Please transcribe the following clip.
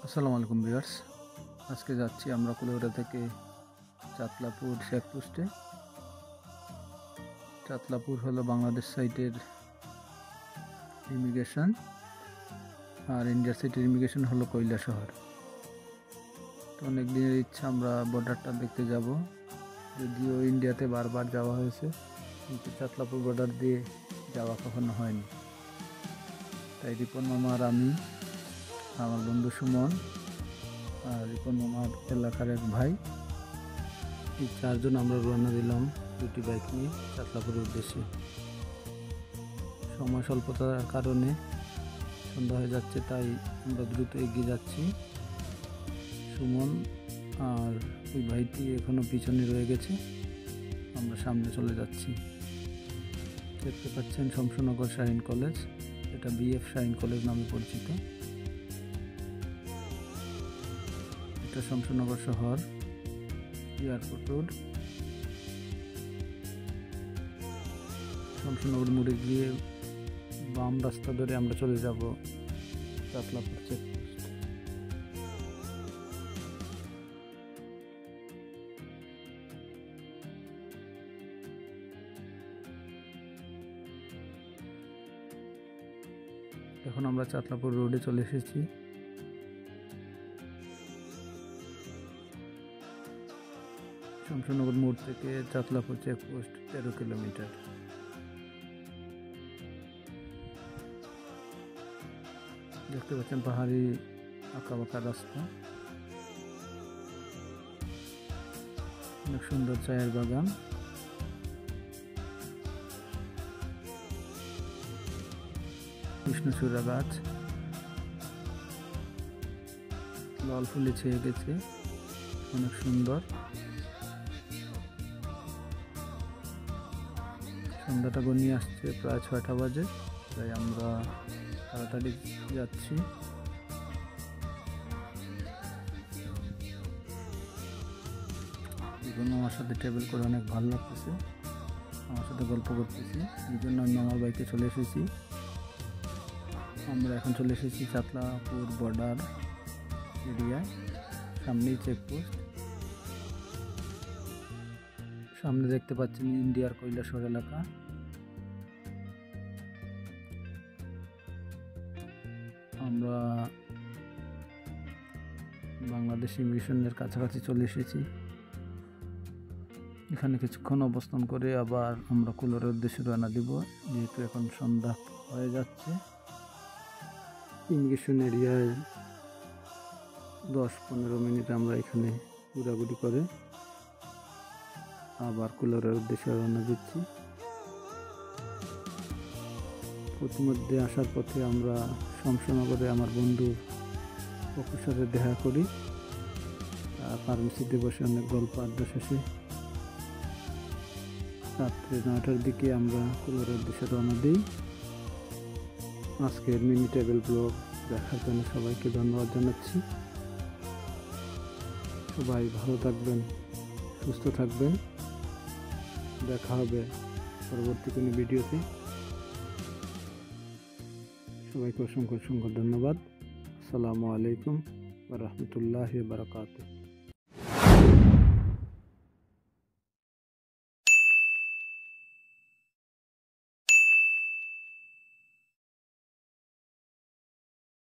আসসালামু আলাইকুম ভিউয়ার্স। আজকে যাচ্ছি আমরা কুলাউড়া থেকে চাতলাপুর চেকপোস্টে। চাতলাপুর হলো বাংলাদেশ সাইটের ইমিগ্রেশন, আর ইন্ডিয়ার সাইটের ইমিগ্রেশন হলো কৈলাসহর। তো অনেক দিনের ইচ্ছা আমরা বর্ডারটা দেখতে যাব, যদিও ইন্ডিয়াতে বারবার যাওয়া হয়েছে, কিন্তু চাতলাপুর বর্ডার দিয়ে যাওয়া কখনো হয়নি। তাই রিপন মামা আর আমি, আমার বন্ধু সুমন আর রিপন মামার এলাকার এক ভাই, এই চারজন আমরা রওনা দিলাম দুটি বাইক নিয়ে চাতলাপুরের উদ্দেশ্যে। সময় স্বল্পতার কারণে সন্ধ্যা হয়ে যাচ্ছে, তাই আমরা দ্রুত এগিয়ে যাচ্ছি। সুমন আর ওই ভাইটি এখনো পিছনে রয়ে গেছে, আমরা সামনে চলে যাচ্ছি। দেখতে পাচ্ছেন শমশনগর শাহীন কলেজ, এটা বিএফ শাহীন কলেজ নামে পরিচিত। এটা শমশনগর শহর, এয়ারপোর্ট রোড। শমশনগর মোড়ে গিয়ে বাম রাস্তা ধরে আমরা চলে যাব চাতলাপুর চেকপোস্ট। এখন আমরা চাতলাপুর রোডে চলে এসেছি। শমশনগর মোড় থেকে চাতলাপুর চেকপোস্ট 13 কিলোমিটার। দেখতে পাচ্ছেন পাহাড়ি আঁকা বাঁকা রাস্তা, অনেক সুন্দর চায়ের বাগান। কৃষ্ণচূড়া গাছ লাল ফুলে ছেয়ে গেছে, অনেক সুন্দর। সন্ধ্যাটা গনিয়ে আসছে, প্রায় 6টা বাজে, তাই আমরা তাড়াতাড়ি যাচ্ছি। আমার সাথে ট্রাভেল করে অনেক ভালো লাগতেছে, আমার সাথে গল্প করতেছি, এই জন্য আমি আমার বাইকে চলে এসেছি। আমরা এখন চলে এসেছি চাতলাপুর বর্ডার এরিয়ায়, সামনেই চেকপোস্ট। সামনে দেখতে পাচ্ছেন ইন্ডিয়ার কৈলাসহর এলাকা। আমরা বাংলাদেশ ইমিগ্রেশনের কাছাকাছি চলে এসেছি। এখানে কিছুক্ষণ অবস্থান করে আবার আমরা কুলাউড়ার উদ্দেশ্যে রওনা দিব, যেহেতু এখন সন্ধ্যা হয়ে যাচ্ছে। ইমিগ্রেশন এরিয়ায় 10-15 মিনিট আমরা এখানে ঘোরাঘুরি করে আবার কুলাউড়ার উদ্দেশ্যে রওনা দিচ্ছি। প্রতিমধ্যে আসার পথে আমরা শমশনগরে আমার বন্ধু অপুর সাথে দেখা করি, ফার্মেসিতে বসে অনেক গল্প আড্ডা শেষে রাত্রে 9টার দিকে আমরা কুলাউড়ার উদ্দেশ্যে রওনা দিই। আজকের মিনি ট্রাভেল ব্লগ দেখার জন্য সবাইকে ধন্যবাদ জানাচ্ছি। সবাই ভালো থাকবেন, সুস্থ থাকবেন, দেখা হবে পরবর্তী কোনো ভিডিওতে। সবাইকে অসংখ্য অসংখ্য ধন্যবাদ। আসসালামু আলাইকুম ওয়া রাহমাতুল্লাহি ওয়া বারাকাতুহু।